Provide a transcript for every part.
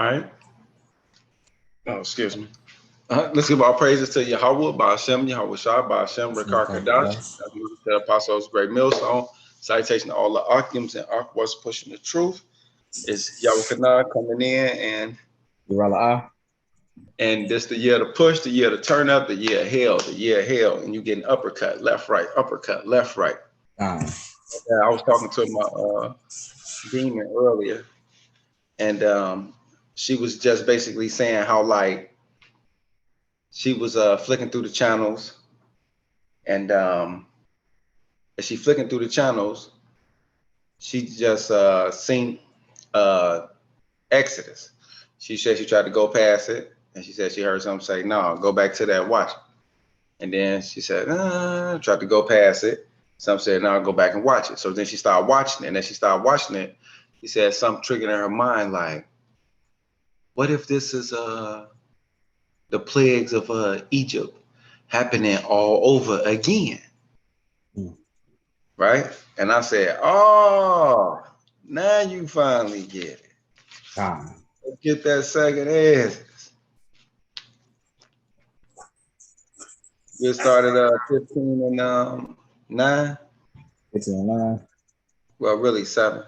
right. Oh, excuse me. Let's give our praises to Yahweh, Ba'ashem, Yahweh Shah, Ba'ashem, Rekar Kadash, the Apostles' Great Millstone, citation to all the Akims and Akwas pushing the truth. It's Yahweh Kanah coming in, and this the year to push, the year to turn up, the year of hell, and you getting uppercut, left, right, uppercut, left, right. I was talking to my demon earlier, and she was just basically saying how like she was flicking through the channels, and as she flicking through the channels, she just seen Exodus. She said she tried to go past it, and she said she heard something say, "No, go back to that watch." And then she said, tried to go past it. Some said, "No, go back and watch it." So then she started watching it, and then she started watching it. She said something triggered in her mind, like, "What if this is the plagues of Egypt happening all over again?" Right? And I said, "Oh, now you finally get it. Get that second edge." We started 15 and 9. 15 and 9. Well, really 7.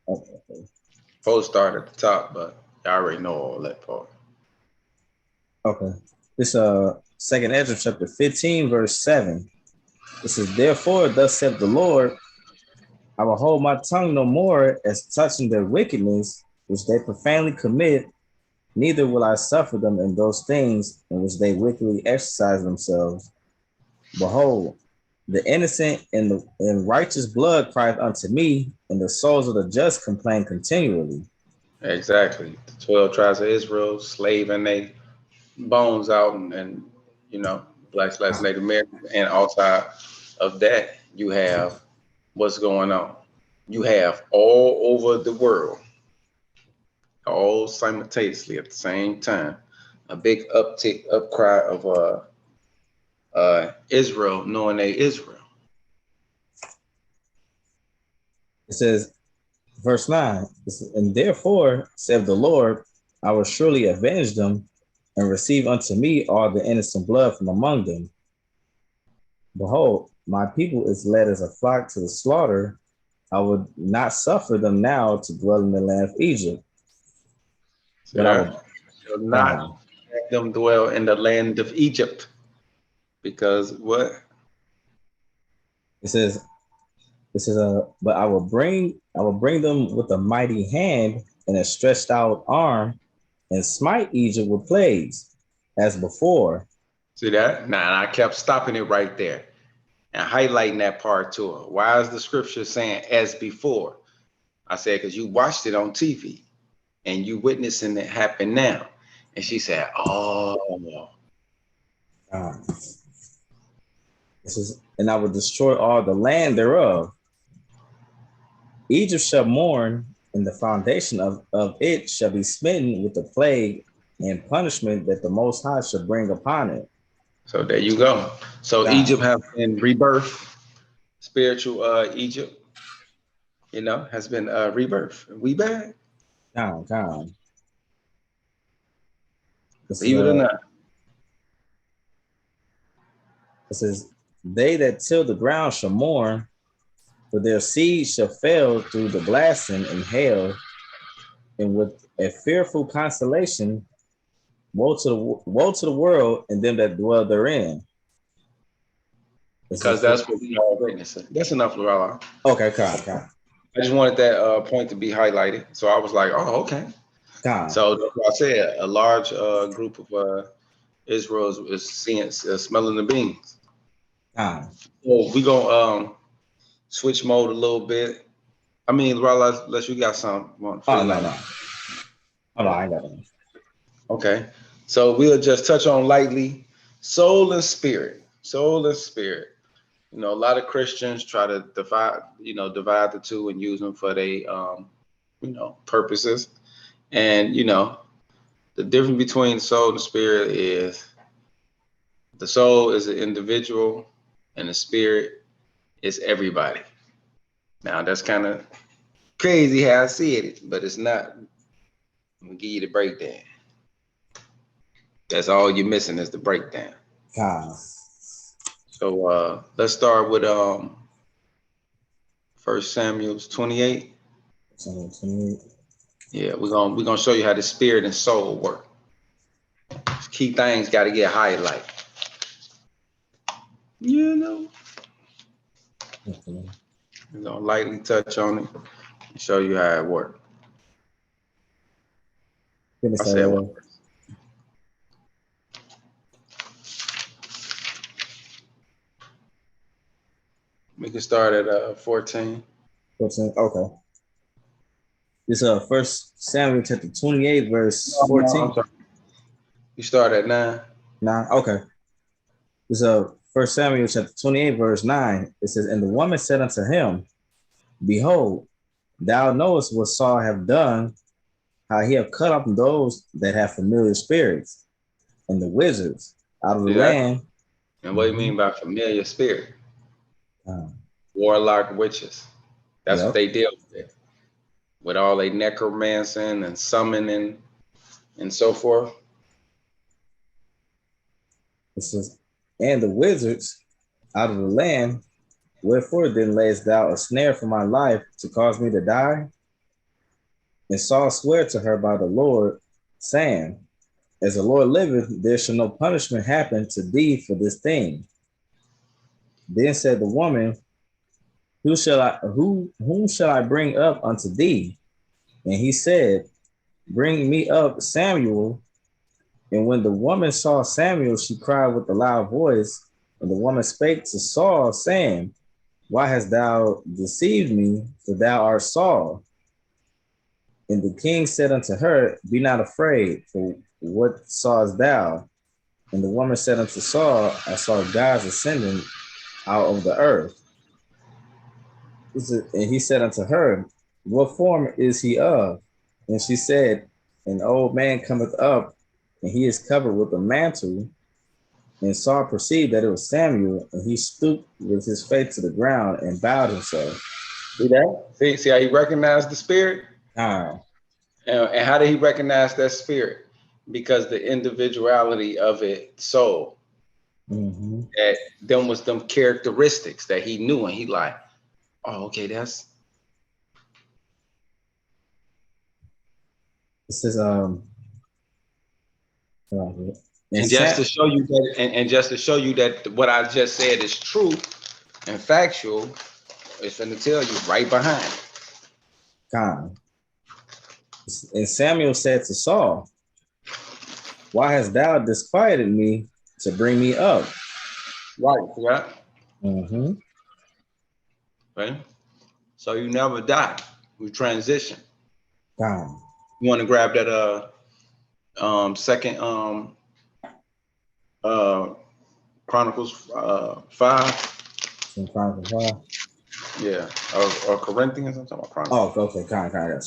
Okay. Post start at the top, but I already know all that part. Okay. This second Ezra chapter 15, verse 7. It says, "Therefore, thus saith the Lord, I will hold my tongue no more as touching their wickedness, which they profanely commit, neither will I suffer them in those things in which they wickedly exercise themselves. Behold, the innocent and righteous blood crieth unto me, and the souls of the just complain continually." Exactly. The 12 tribes of Israel slaving their bones out, and you know, blacks, Native Americans, and outside of that, you have what's going on. You have all over the world, all simultaneously at the same time, a big upcry of Israel knowing they Israel. It says, verse 9, "And therefore, saith the Lord, I will surely avenge them and receive unto me all the innocent blood from among them. Behold, my people is led as a flock to the slaughter. I would not suffer them now to dwell in the land of Egypt. But I will not let them dwell in the land of Egypt." Because what? It says, but I will bring them with a mighty hand and a stretched out arm, and smite Egypt with plagues, as before. See that? Now I kept stopping it right there and highlighting that part to her. Why is the scripture saying as before? I said, because you watched it on TV and you witnessing it happen now. And she said, "Oh." This is, "And I will destroy all the land thereof. Egypt shall mourn, and the foundation of it shall be smitten with the plague and punishment that the Most High shall bring upon it." So there you go. So Egypt has been rebirthed. Spiritual Egypt, has been rebirthed. We back. Believe Believe it or not. It says, "They that till the ground shall mourn, for their seed shall fail through the blasting and hail, and with a fearful consolation, woe to the world and them that dwell therein." Because that's what we are witnessing. That's enough, Lorella. Okay. I just wanted that point to be highlighted. So I was like, "Oh, okay." So that's what I said. A large group of Israel is seeing, smelling the beans. So we gonna switch mode a little bit. I mean, Lorella, unless you got something. No. I got it. Okay. So we'll just touch on lightly soul and spirit. Soul and spirit. A lot of Christians try to divide the two and use them for their, purposes. And, the difference between soul and spirit is the soul is an individual and the spirit is everybody. Now, that's kind of crazy how I see it, but it's not. I'm gonna give you the breakdown. That's all you're missing is the breakdown. So let's start with 1 Samuel 28. Yeah, we're gonna show you how the spirit and soul work. Key things got to get highlighted. You know. Okay. We're gonna lightly touch on it and show you how it works. I said what? We can start at 14. 14. Okay. This 1 Samuel chapter 28, verse 14. No, I'm sorry. You start at 9. 9. Okay. This 1 Samuel chapter 28, verse 9. It says, and the woman said unto him, behold, thou knowest what Saul have done, how he have cut off those that have familiar spirits and the wizards out of the land. And what do you mean by familiar spirit? Warlock witches. That's what they deal with all they necromancing and summoning and so forth. It says, and the wizards out of the land, wherefore then layest thou a snare for my life to cause me to die? And Saul sware to her by the Lord, saying, as the Lord liveth, there shall no punishment happen to thee for this thing. Then said the woman, whom shall I bring up unto thee? And he said, bring me up Samuel. And when the woman saw Samuel, she cried with a loud voice. And the woman spake to Saul, saying, why hast thou deceived me? For thou art Saul. And the king said unto her, be not afraid, for what sawest thou? And the woman said unto Saul, I saw gods ascending out of the earth. And he said unto her, what form is he of? And she said, an old man cometh up, and he is covered with a mantle. And Saul perceived that it was Samuel, and he stooped with his face to the ground and bowed himself. See that? See how he recognized the spirit? And how did he recognize that spirit? Because the individuality of it soul. That them was them characteristics that he knew, and he like, oh, okay, that's. It says, and just to show you that, and just to show you that what I just said is true and factual, it's going to tell you right behind it. And Samuel said to Saul, why hast thou disquieted me to bring me up? Right, correct. Right. So you never die. We transition. You want to grab that second Chronicles 5. Chronicles 5. Yeah, or Corinthians. I'm talking about Chronicles. Oh, okay, kind of.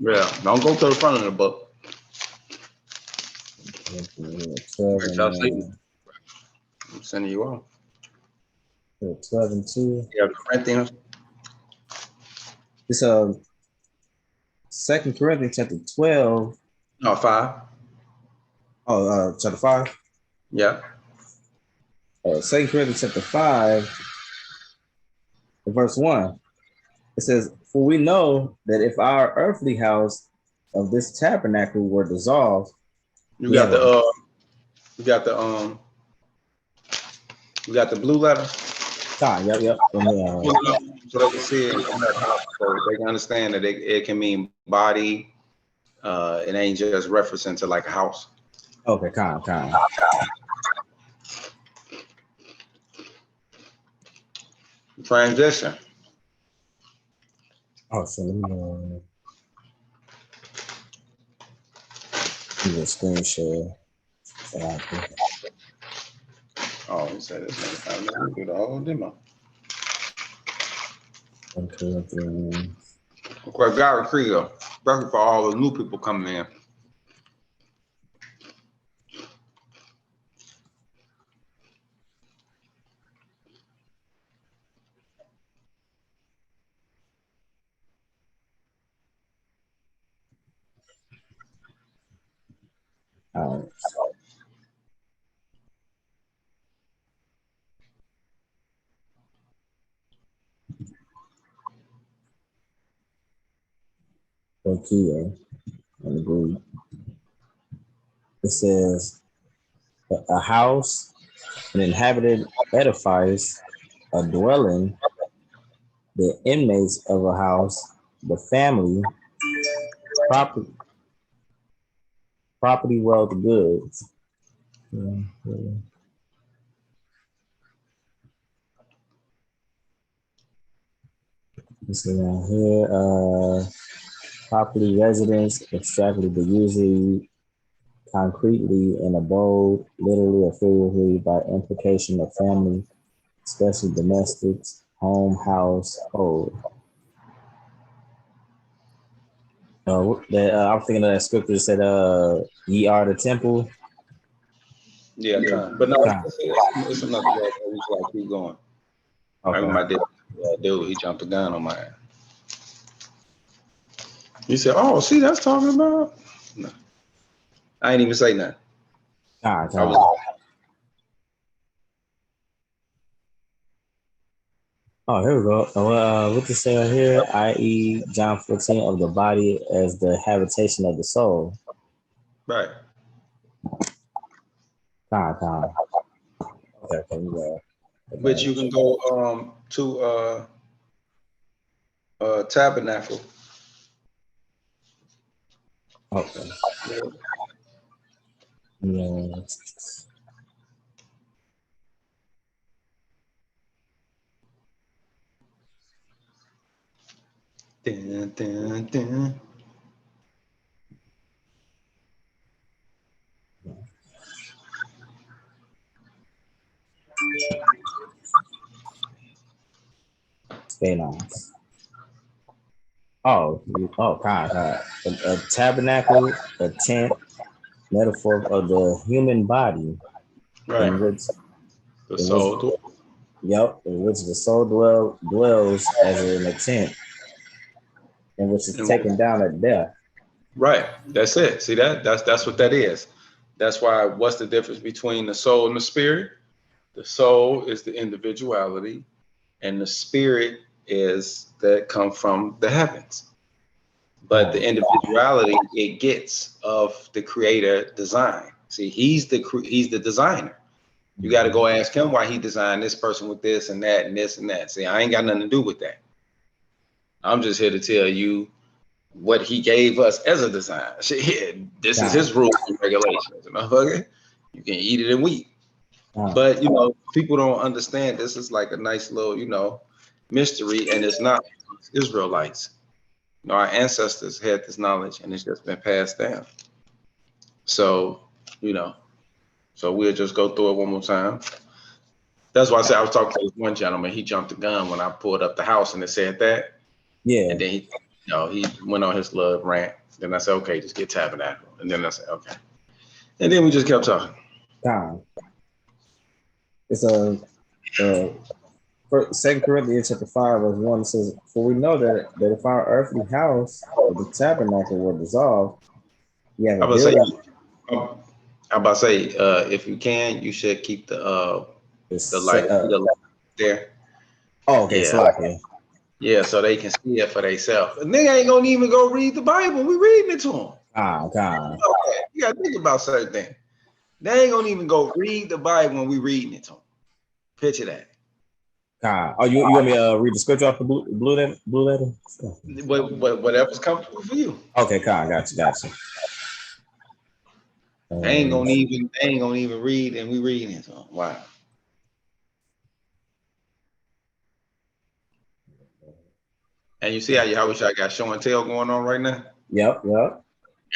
Yeah, don't go to the front of the book. 12 I'm sending you off. 12 and 2. Yeah, Corinthians. It's 2 Corinthians chapter 12. No, 5. Oh, chapter 5. Yeah. 2 Corinthians chapter 5, verse 1. It says, for we know that if our earthly house of this tabernacle were dissolved, you got the blue letter. Yep. So they can see it, so they can understand that it can mean body. It ain't just referencing to like a house. Okay, kind. Transition. Oh, so let me do a screen share. Oh, he said this. I'm gonna do the whole demo. Okay. Gary Krieger, especially for all the new people coming in. stones. Worketh in the Greek. It says a house, an inhabited edifice, a dwelling, the inmates of a house, the family, property, wealth, goods. Yeah, yeah. Let's see down here. Property, residence, abstractly, but usually concretely an abode, literally or figuratively by implication of family, especially domestics, home, house, hold. I'm thinking of that scripture that said, "Ye are the temple." Yeah, but no, Con. it's another way. We just like keep going. Okay. My dude, he jumped the gun on my ass. He said, "Oh, see, that's talking about." No, I ain't even say nothing. Con. Oh, here we go. What to say here? I.e., John 14 of the body as the habitation of the soul. Right. Con. Okay, But you can go to tabernacle. Okay. Yeah. Dun, dun, dun. Stay nice. Oh, kind. A tabernacle, a tent, metaphor of the human body, Right. in which The soul. in which the soul dwells as in a tent, in which is taken down at death. Right. That's it. See that? That's what that is. That's why. What's the difference between the soul and the spirit? The soul is the individuality, and the spirit is that come from the heavens. But the individuality it gets of the creator design. See, he's the designer. You got to go ask him why he designed this person with this and that and this and that. See, I ain't got nothing to do with that. I'm just here to tell you what he gave us as a design. Shit, this is his rules and regulations, motherfucker. You can eat it and weep. But people don't understand this is like a nice little, mystery, and it's not Israelites. Our ancestors had this knowledge and it's just been passed down. So, so we'll just go through it one more time. That's why I said I was talking to this one gentleman. He jumped the gun when I pulled up the house and it said that. Yeah. And then he went on his little rant. Then I said, okay, just get tabernacle. And then I said, okay. And then we just kept talking. It's a 2 Corinthians chapter 5 verse 1 says, "For we know that if our earthly house or the tabernacle were dissolved, we have a building." I'm about to say, if you can, you should keep the light there. Oh, okay, yeah. Yeah, so they can see it for themselves. The nigga ain't gonna even go read the Bible. We reading it to them. God. You gotta think about certain things. They ain't gonna even go read the Bible when we reading it to them. Picture that. Oh, you want me to read the scripture off the blue letter? Whatever's comfortable for you. Okay, gotcha. They ain't gonna even read, and we reading it to them. Wow. And you see how Yahushua got show and tell going on right now? Yep.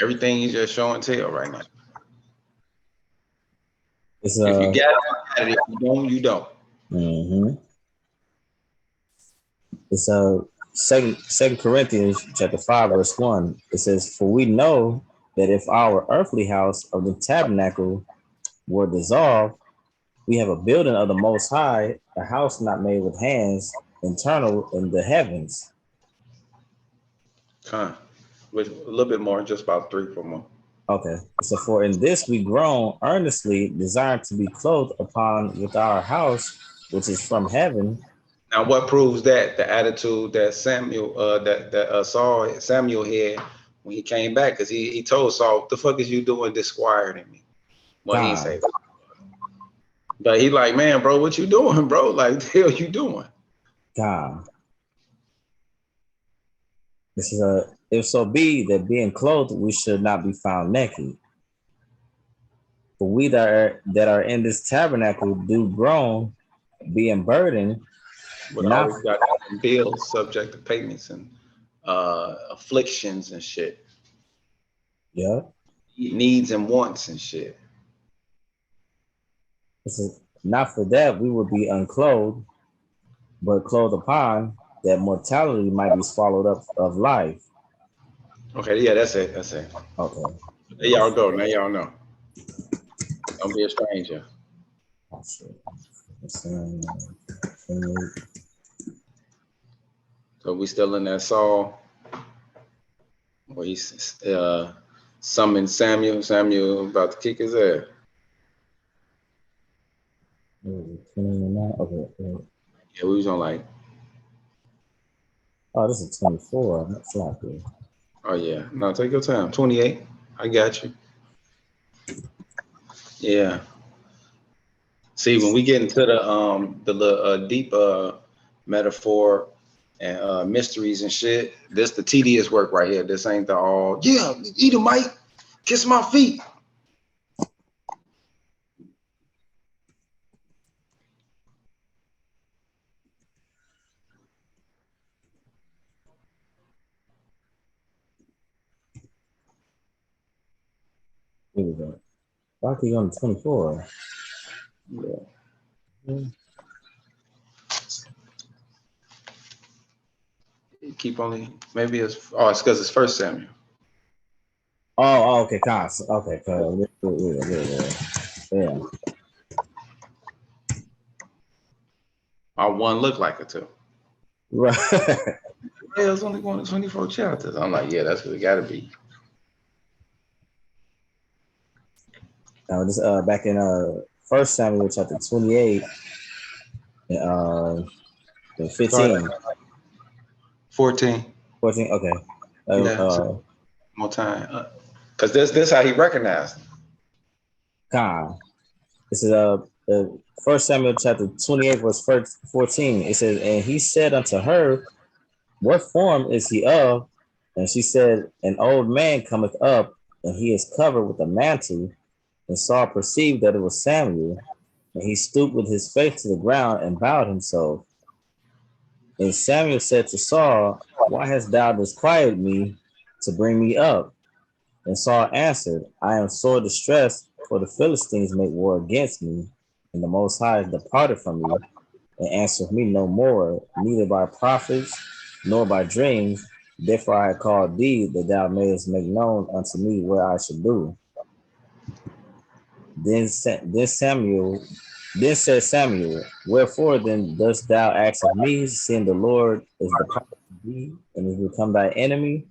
Everything is just show and tell right now. If you got it, if you don't, you don't. Mm-hmm. It's Second Corinthians chapter 5 verse 1. It says, "For we know that if our earthly house of the tabernacle were dissolved, we have a building of the Most High, a house not made with hands, eternal in the heavens." With a little bit more, just about 3 4 more. Okay. So for in this we groan earnestly, desiring to be clothed upon with our house, which is from heaven. Now, what proves that? The attitude that Samuel had when he came back, because he told Saul, "What the fuck is you doing disquieting me?" Well, he ain't God, say that, but he like, "Man, bro, what you doing, bro? Like, the hell you doing?" God. This is a if so be that being clothed we should not be found naked. For we that are in this tabernacle do groan, being burdened, But not always got bills subject to payments and afflictions and shit, yeah. needs and wants and shit. This is not for that we would be unclothed, but clothed upon that mortality might be swallowed up of life. Okay, yeah, that's it. That's it. Okay. There y'all go. Now y'all know. Don't be a stranger. Oh, shit. It's, So we still in that Saul where he's summoned Samuel. Samuel about to kick his ass. 29. Okay. Yeah, we was on like, Oh, this is 24. That's not good. oh yeah, no, take your time. 28. I got you. Yeah. See, when we get into the deep metaphor and mysteries and shit, this the tedious work right here. This ain't the all. Yeah, eat a mite, kiss my feet. Here we go. Rocky on 24. Yeah. Mm. Keep only maybe it's because it's First Samuel. Okay, cons. Okay, yeah. Our one looked like it too. Right. Yeah, it's only going to 24 chapters. I'm like, yeah, that's what it got to be. Now this back in First Samuel chapter 28 and 15. 14. 14. Okay. Yeah, more time. Because this how he recognized him. Con. This is First Samuel chapter 28 verse 14. It says, and he said unto her, what form is he of? And she said, an old man cometh up, and he is covered with a mantle. And Saul perceived that it was Samuel, and he stooped with his face to the ground and bowed himself. And Samuel said to Saul, why hast thou disquieted me to bring me up? And Saul answered, I am sore distressed, for the Philistines make war against me, and the Most High is departed from me, and answered me no more, neither by prophets nor by dreams. Therefore I have called thee, that thou mayest make known unto me what I should do. Then said Samuel, wherefore then dost thou ask of me, seeing the Lord is departed from thee, and is become thy enemy?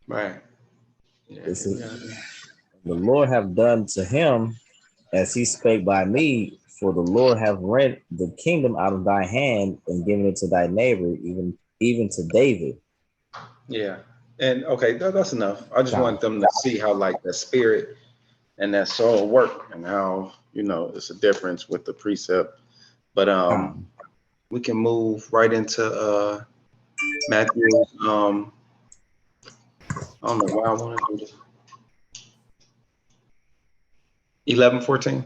Right. Yeah. The Lord have done to him as he spake by me, for the Lord have rent the kingdom out of thy hand and given it to thy neighbor, even to David. Yeah. And okay, that's enough. I just God. want them to see how like the spirit and that soul work and how, it's a difference with the precept. But we can move right into Matthew. I don't know why I want to do this. 11:14.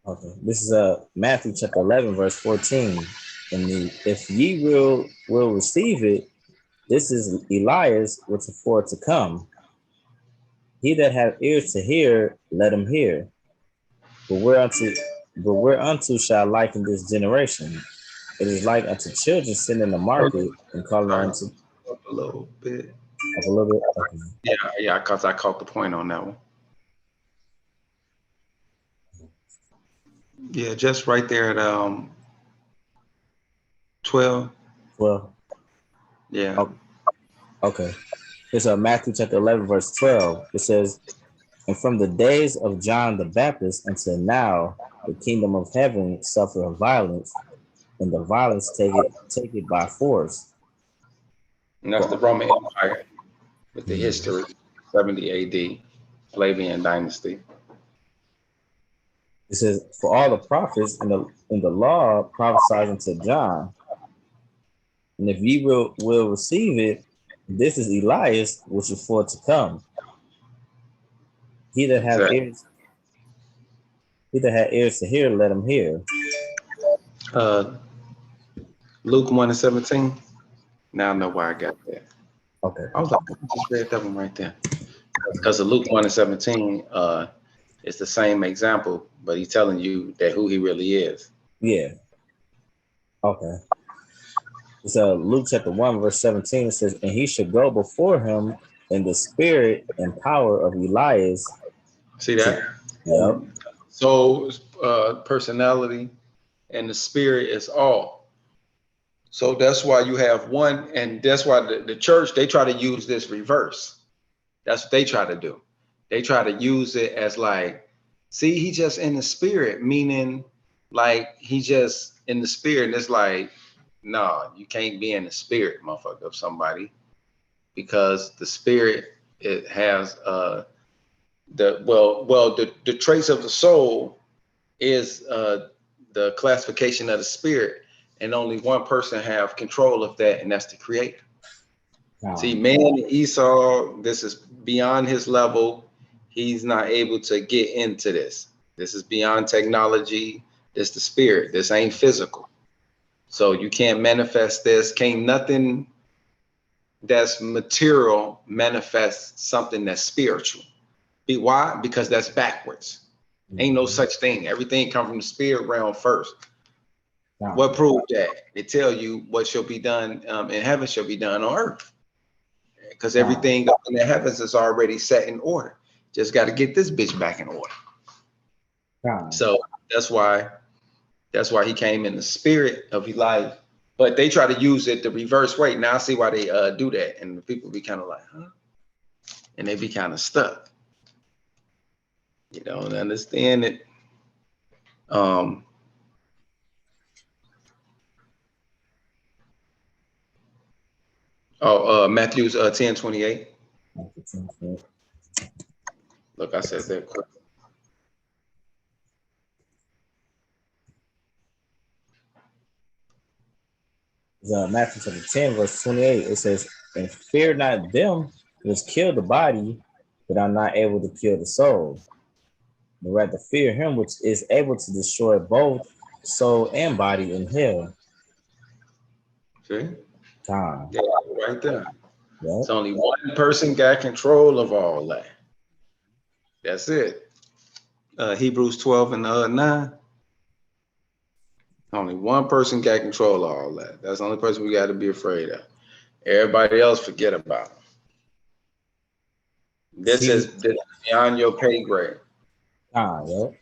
Okay. This is Matthew chapter 11, verse 14. And if ye will receive it, this is Elias which afford to come. He that hath ears to hear, let him hear. But whereunto shall I liken this generation? It is like unto children sitting in the market and calling unto Up a little bit. a little bit. Okay. Yeah, because I caught the point on that one. Yeah, just right there at 12. 12. Yeah. Oh, okay. It's Matthew chapter 11, verse 12. It says, and from the days of John the Baptist until now, the kingdom of heaven suffereth violence, and the violence take it by force. And that's the Roman Empire with the Mhm. history, 70 AD, Flavian dynasty. It says, for all the prophets in the law prophesied unto John, and if ye will receive it, this is Elias, which is for to come. He that have Exactly. ears, he that had ears to hear, let him hear. Luke 1 and 17. Now I know why I got that. Okay. I was like, I just read that one right there. Because of Luke 1 and 17, it's the same example, but he's telling you that who he really is. Yeah. Okay. It's Luke chapter 1, verse 17. It says, and he should go before him in the spirit and power of Elias. See that? Yep. So personality and the spirit is all. So that's why you have one, and that's why the church, they try to use this reverse. That's what they try to do. They try to use it as like, see, he just in the spirit, meaning like he just in the spirit. And it's like, no, you can't be in the spirit, motherfucker, of somebody, because the spirit, it has the trace of the soul is the classification of the spirit, and only one person have control of that, and that's the creator. See, man, Esau, this is beyond his level. He's not able to get into this. This is beyond technology. This the spirit. This ain't physical. So you can't manifest this. Can't nothing that's material manifest something that's spiritual. Why? Because that's backwards. Ain't no such thing. Everything come from the spirit realm first. What proved that? They tell you what shall be done in heaven shall be done on earth. Because everything in the heavens is already set in order. Just got to get this bitch back in order. So that's why he came in the spirit of Elijah. But they try to use it the reverse way. Now I see why they do that, and the people be kind of like, huh? And they be kind of stuck. You don't understand it. Matthew's 10:28. Look, I said that quick. Matthew chapter 10, verse 28. It says, and fear not them which kill the body, but are not able to kill the soul. But rather fear him which is able to destroy both soul and body in hell. See? Time. Yeah, right there. Yep. It's only one person got control of all that. That's it. Hebrews 12 and 9. Only one person got control of all that. That's the only person we got to be afraid of. Everybody else, forget about them. This is beyond your pay grade. Yep.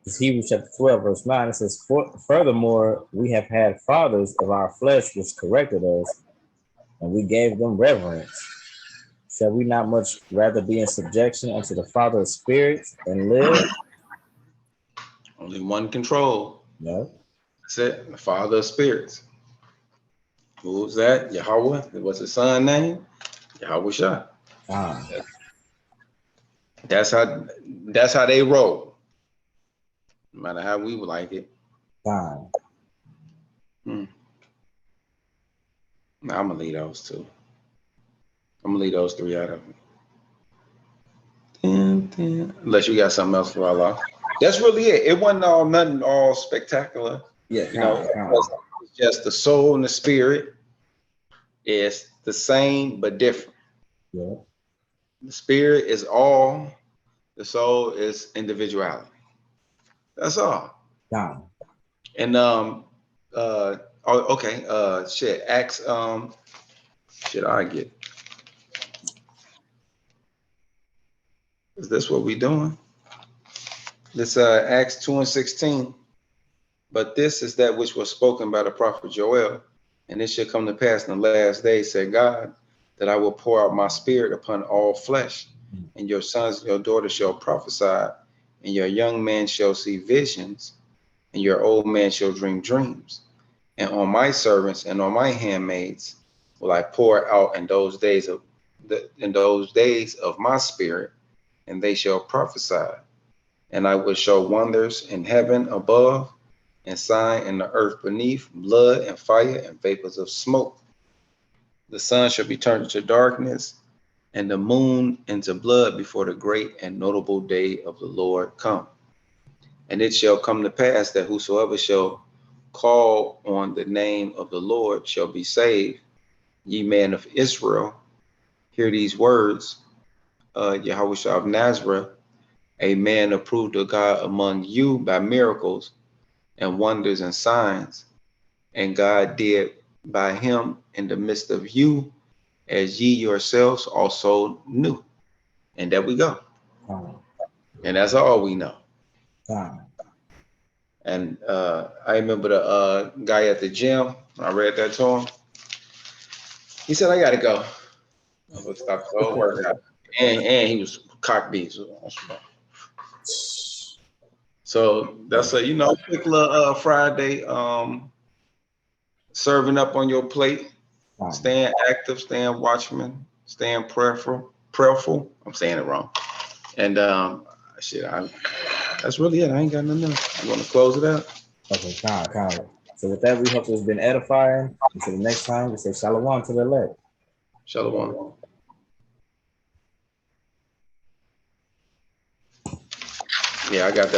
It's Hebrews chapter 12, verse 9. It says, furthermore, we have had fathers of our flesh which corrected us, and we gave them reverence. Shall we not much rather be in subjection unto the Father of spirits and live? Only one control. No. That's it. The Father of spirits. Who's that? Yahweh. What's his son name? Yahweh Shah. That's how they roll. No matter how we would like it. I'm gonna leave those two. I'm gonna leave those three out of it. Unless you got something else for Allah. That's really it. It wasn't nothing all spectacular. Yeah, it's just the soul and the spirit is the same but different. Yeah. The spirit is all, the soul is individuality. That's all. And shit. Acts I get. Is this what we doing? This Acts 2 and 16. But this is that which was spoken by the prophet Joel. And it shall come to pass in the last days, said God, that I will pour out my spirit upon all flesh, and your sons and your daughters shall prophesy, and your young man shall see visions, and your old man shall dream dreams. And on my servants and on my handmaids will I pour out in those days of my spirit, and they shall prophesy. And I will show wonders in heaven above, and sign in the earth beneath, blood and fire and vapors of smoke. The sun shall be turned into darkness, and the moon into blood before the great and notable day of the Lord come. And it shall come to pass that whosoever shall call on the name of the Lord shall be saved. Ye men of Israel, hear these words. Yahushua of Nazareth, a man approved of God among you by miracles and wonders and signs, and God did by him in the midst of you, as ye yourselves also knew. And there we go. And that's all we know. And I remember the guy at the gym, I read that to him. He said, I gotta go. I'm gonna stop the whole workout. And he was cock beat. So that's a quick little Friday serving up on your plate, staying active, staying watchman, staying prayerful. I'm saying it wrong. And that's really it. I ain't got nothing else. You want to close it out? Okay, kind. So with that, we hope it's been edifying. Until the next time, we say shalom to the elect. Shalom. Yeah, I got that.